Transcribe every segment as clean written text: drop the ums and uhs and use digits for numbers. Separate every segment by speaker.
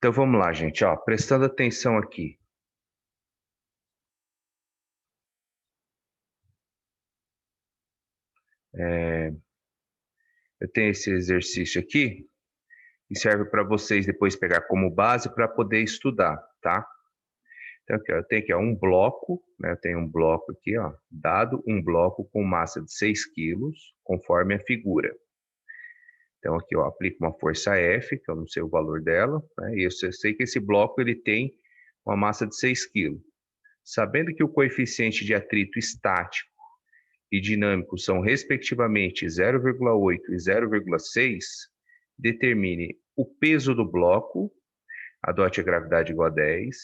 Speaker 1: Então vamos lá, gente, ó, prestando atenção aqui. Eu tenho esse exercício aqui e serve para vocês depois pegar como base para poder estudar, tá? Então aqui, ó, eu tenho aqui ó, um bloco, né? Eu tenho um bloco aqui, ó, dado um bloco com massa de 6 quilos, conforme a figura. Então aqui eu aplico uma força F, que eu não sei o valor dela, né? E eu sei que esse bloco ele tem uma massa de 6 quilos. Sabendo que o coeficiente de atrito estático e dinâmico são respectivamente 0,8 e 0,6, determine o peso do bloco, adote a gravidade igual a 10.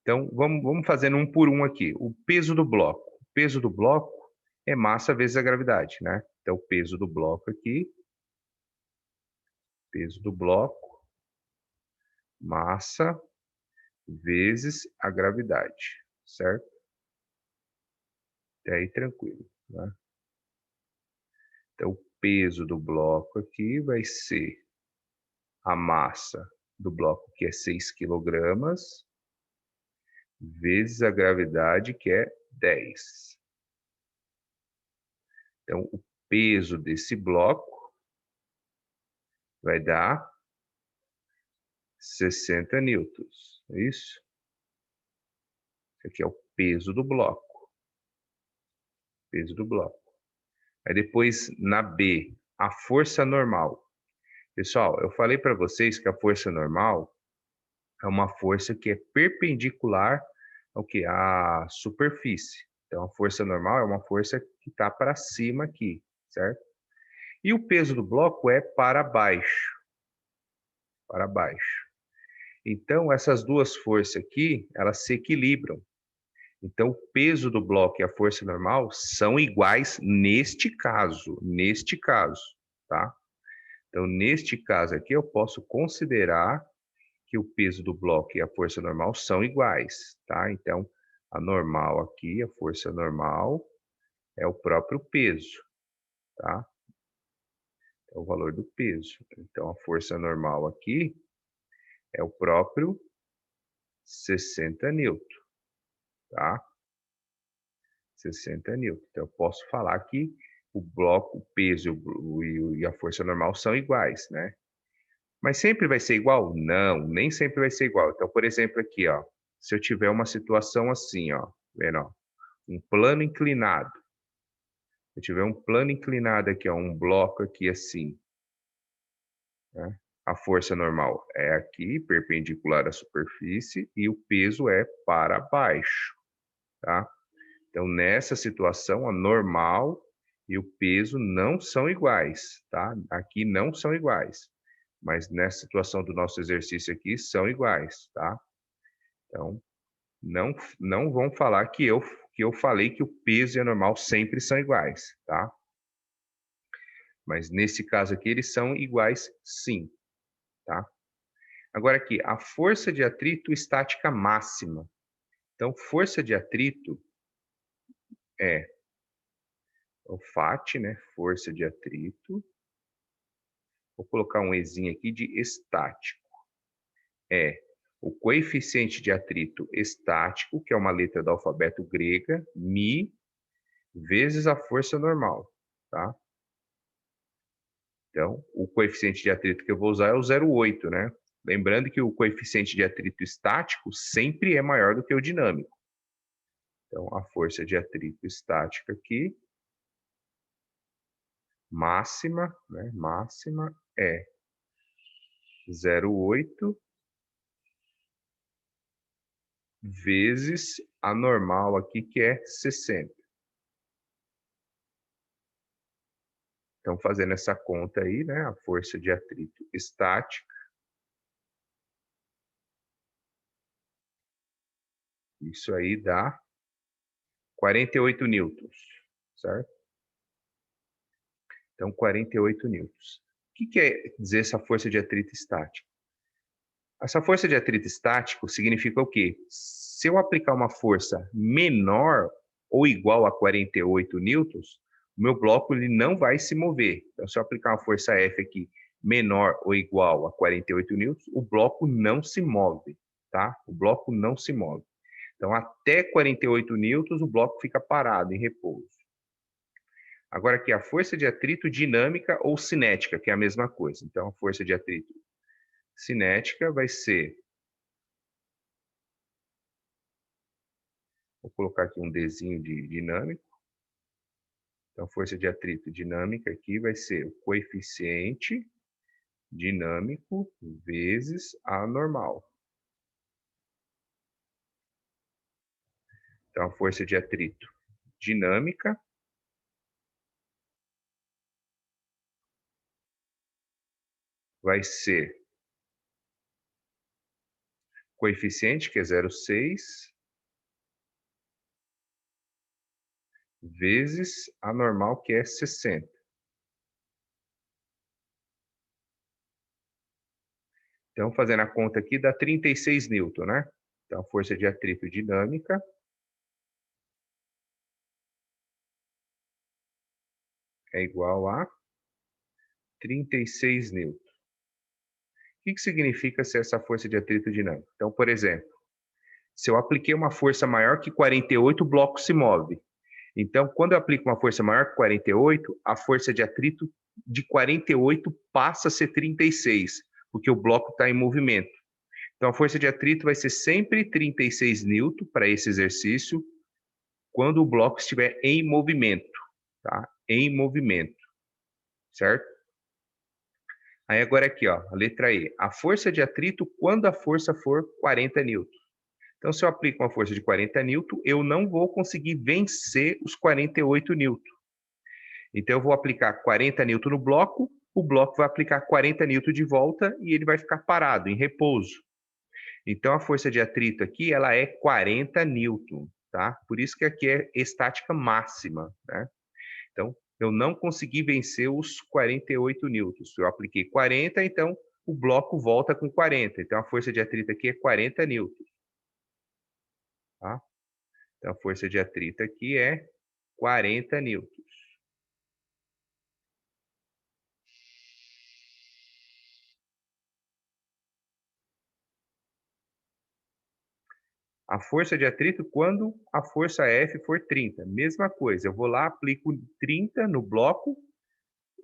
Speaker 1: Então, vamos fazendo um por um aqui. O peso do bloco. O peso do bloco é massa vezes a gravidade, né? Então, o peso do bloco aqui, peso do bloco, massa vezes a gravidade, certo? Até aí tranquilo, né? Então, o peso do bloco aqui vai ser a massa do bloco, que é 6 quilogramas, vezes a gravidade, que é 10. Então, o peso desse bloco vai dar 60 newtons, é isso? Esse aqui é o peso do bloco. Peso do bloco. Aí depois, na B, a força normal. Pessoal, eu falei para vocês que a força normal é uma força que é perpendicular ao que? À superfície. Então, a força normal é uma força que está para cima aqui, certo? E o peso do bloco é para baixo. Para baixo. Então, essas duas forças aqui, elas se equilibram. Então, o peso do bloco e a força normal são iguais neste caso, tá? Então, neste caso aqui, eu posso considerar que o peso do bloco e a força normal são iguais, tá? Então, a normal aqui, a força normal, é o próprio peso, tá? É o valor do peso. Então, a força normal aqui é o próprio 60 newton, tá? 60 newton. Então, eu posso falar que o bloco, o peso e a força normal são iguais, né? Mas sempre vai ser igual? Não, nem sempre vai ser igual. Então, por exemplo, aqui, ó, se eu tiver uma situação assim, ó, vendo, ó, um plano inclinado. Se eu tiver um plano inclinado aqui, ó, um bloco aqui assim, né? A força normal é aqui, perpendicular à superfície, e o peso é para baixo, tá? Então, nessa situação, a normal e o peso não são iguais, tá? Aqui não são iguais, mas nessa situação do nosso exercício aqui, são iguais, tá? Então, não vão falar que eu falei que o peso e a normal sempre são iguais, tá? Mas nesse caso aqui, eles são iguais sim, tá? Agora aqui, a força de atrito estática máxima. Então, força de atrito é o FAT, né? Força de atrito. Vou colocar um Ezinho aqui de estático. É o coeficiente de atrito estático, que é uma letra do alfabeto grega, Mi, vezes a força normal, tá? Então, o coeficiente de atrito que eu vou usar é o 0,8, né? Lembrando que o coeficiente de atrito estático sempre é maior do que o dinâmico. Então, a força de atrito estática aqui, máxima, né? Máxima é 0,8 vezes a normal aqui, que é 60. Então, fazendo essa conta aí, né? A força de atrito estática. Isso aí dá 48 newtons, certo? Então, 48 newtons. O que quer dizer essa força de atrito estático? Essa força de atrito estático significa o quê? Se eu aplicar uma força menor ou igual a 48 newtons, o meu bloco ele não vai se mover. Então, se eu aplicar uma força F aqui menor ou igual a 48 newtons, o bloco não se move, tá? O bloco não se move. Então, até 48 newtons, o bloco fica parado, em repouso. Agora aqui, a força de atrito dinâmica ou cinética, que é a mesma coisa. Então, a força de atrito cinética vai ser... Vou colocar aqui um Dzinho de dinâmico. Então, força de atrito dinâmica aqui vai ser o coeficiente dinâmico vezes a normal. Então, a força de atrito dinâmica vai ser coeficiente, que é 0,6, vezes a normal, que é 60. Então, fazendo a conta aqui, dá 36 newton, né? Então, a força de atrito dinâmica é igual a 36 newton. O que significa ser essa força de atrito dinâmica? Então, por exemplo, se eu apliquei uma força maior que 48, o bloco se move. Então, quando eu aplico uma força maior que 48, a força de atrito de 48 passa a ser 36, porque o bloco está em movimento. Então, a força de atrito vai ser sempre 36 newton para esse exercício, quando o bloco estiver em movimento, tá? Em movimento, certo? Aí agora aqui, ó, a letra E. A força de atrito quando a força for 40 newton. Então, se eu aplico uma força de 40 newton, eu não vou conseguir vencer os 48 newton. Então, eu vou aplicar 40 newton no bloco, o bloco vai aplicar 40 newton de volta e ele vai ficar parado, em repouso. Então, a força de atrito aqui, ela é 40 newton, tá? Por isso que aqui é estática máxima, né? Então, eu não consegui vencer os 48 newtons. Eu apliquei 40, então o bloco volta com 40. Então, a força de atrito aqui é 40 newtons, tá? Então, a força de atrito aqui é 40 newtons. A força de atrito quando a força F for 30. Mesma coisa, eu vou lá, aplico 30 no bloco,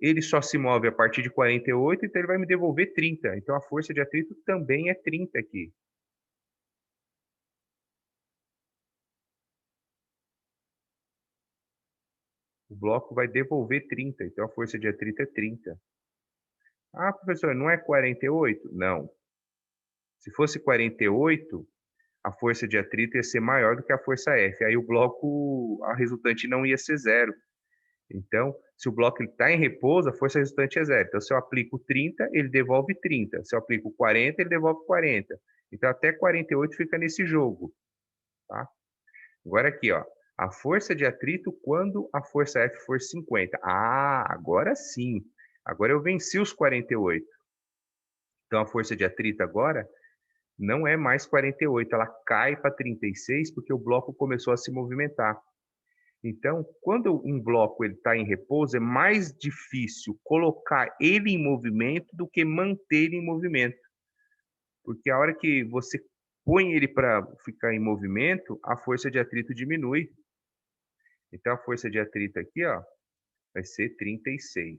Speaker 1: ele só se move a partir de 48, então ele vai me devolver 30. Então a força de atrito também é 30 aqui. O bloco vai devolver 30, então a força de atrito é 30. Ah, professor, não é 48? Não. Se fosse 48, a força de atrito ia ser maior do que a força F. Aí o bloco, a resultante não ia ser zero. Então, se o bloco está em repouso, a força resultante é zero. Então, se eu aplico 30, ele devolve 30. Se eu aplico 40, ele devolve 40. Então, até 48 fica nesse jogo. Tá? Agora aqui, ó, a força de atrito quando a força F for 50. Ah, agora sim. Agora eu venci os 48. Então, a força de atrito agora não é mais 48, ela cai para 36 porque o bloco começou a se movimentar. Então, quando um bloco está em repouso, é mais difícil colocar ele em movimento do que manter ele em movimento. Porque a hora que você põe ele para ficar em movimento, a força de atrito diminui. Então, a força de atrito aqui, ó, vai ser 36.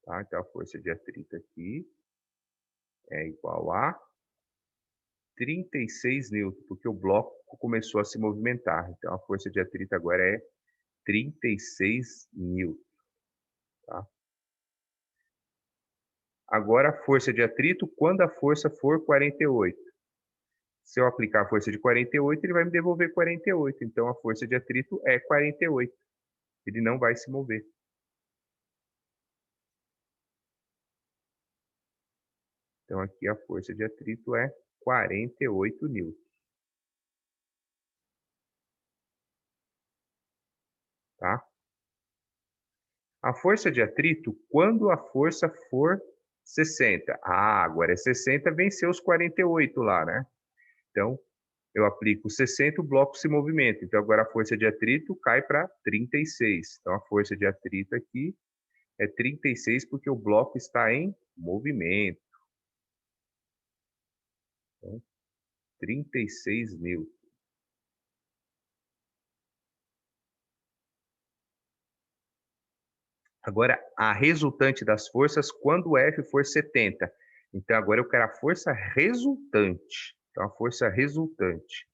Speaker 1: Tá? Então, a força de atrito aqui é igual a 36 newton, porque o bloco começou a se movimentar. Então, a força de atrito agora é 36 newton. Tá? Agora, a força de atrito quando a força for 48. Se eu aplicar a força de 48, ele vai me devolver 48. Então, a força de atrito é 48. Ele não vai se mover. Então, aqui a força de atrito é 48 newton. Tá? A força de atrito quando a força for 60. Ah, agora é 60, venceu os 48 lá, né? Então, eu aplico 60, o bloco se movimenta. Então, agora a força de atrito cai para 36. Então, a força de atrito aqui é 36 porque o bloco está em movimento. Então, 36 newtons. Agora, a resultante das forças quando o F for 70. Então, agora eu quero a força resultante. Então, a força resultante.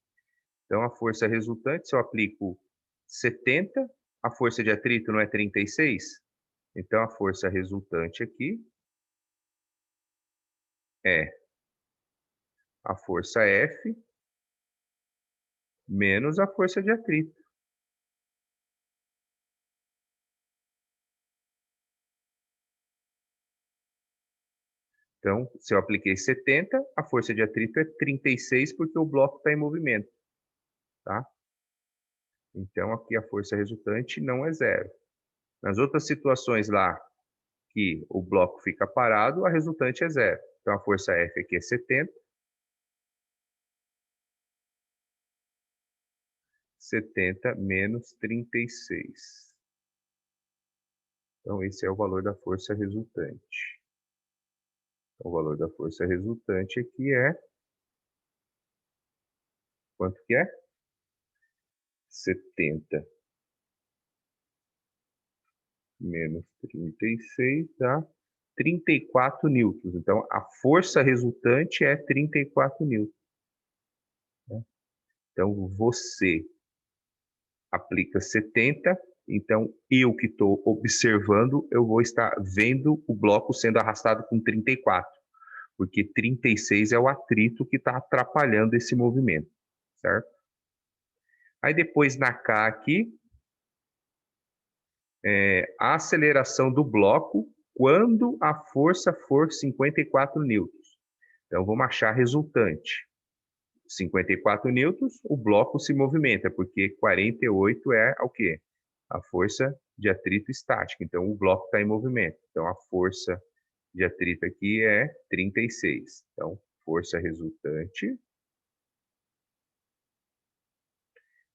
Speaker 1: Então, a força resultante, se eu aplico 70, a força de atrito não é 36? Então, a força resultante aqui é a força F menos a força de atrito. Então, se eu apliquei 70, a força de atrito é 36 porque o bloco está em movimento, tá? Então, aqui a força resultante não é zero. Nas outras situações lá que o bloco fica parado, a resultante é zero. Então, a força F aqui é 70. 70 menos 36. Então, esse é o valor da força resultante. O valor da força resultante aqui é... Quanto que é? 70 menos 36 dá 34 newtons. Então, a força resultante é 34 newtons. Então, você aplica 70, então eu que estou observando, eu vou estar vendo o bloco sendo arrastado com 34, porque 36 é o atrito que está atrapalhando esse movimento, certo? Aí depois na K aqui, a aceleração do bloco quando a força for 54 newtons. Então, vamos achar a resultante. 54 newtons, o bloco se movimenta, porque 48 é o quê? A força de atrito estática. Então, o bloco está em movimento. Então, a força de atrito aqui é 36. Então, força resultante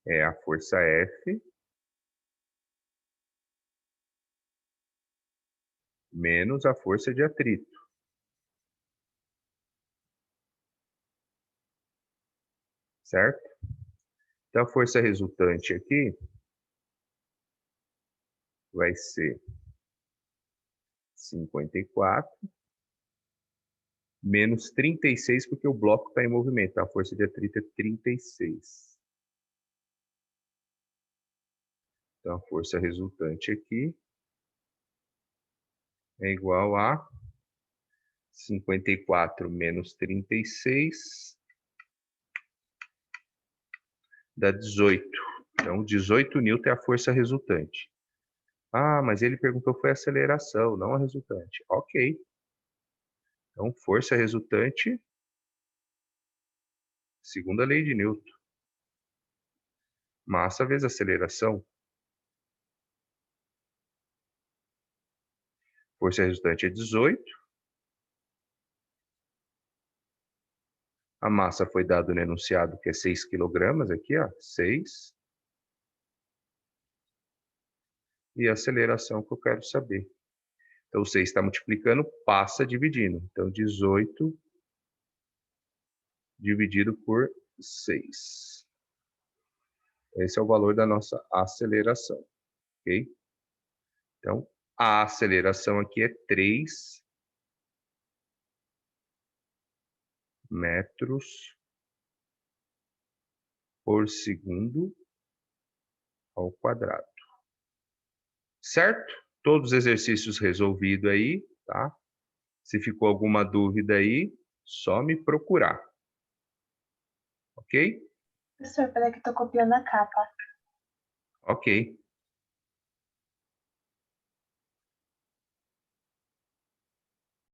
Speaker 1: é a força F menos a força de atrito. Certo? Então, a força resultante aqui vai ser 54 menos 36, porque o bloco está em movimento. A força de atrito é 36. Então, a força resultante aqui é igual a 54 menos 36 dá 18. Então, 18 newton é a força resultante. Ah, mas ele perguntou foi a aceleração, não a resultante. Ok. Então, força resultante, segunda lei de Newton. Massa vezes aceleração. Força resultante é 18. A massa foi dada no enunciado, que é 6 kg, aqui, ó, 6. E a aceleração que eu quero saber. Então, 6 está multiplicando, passa dividindo. Então, 18 dividido por 6. Esse é o valor da nossa aceleração, ok? Então, a aceleração aqui é 3 metros por segundo ao quadrado. Certo? Todos os exercícios resolvidos aí, tá? Se ficou alguma dúvida aí, só me procurar. Ok?
Speaker 2: Professor, peraí que eu tô copiando a capa.
Speaker 1: Ok.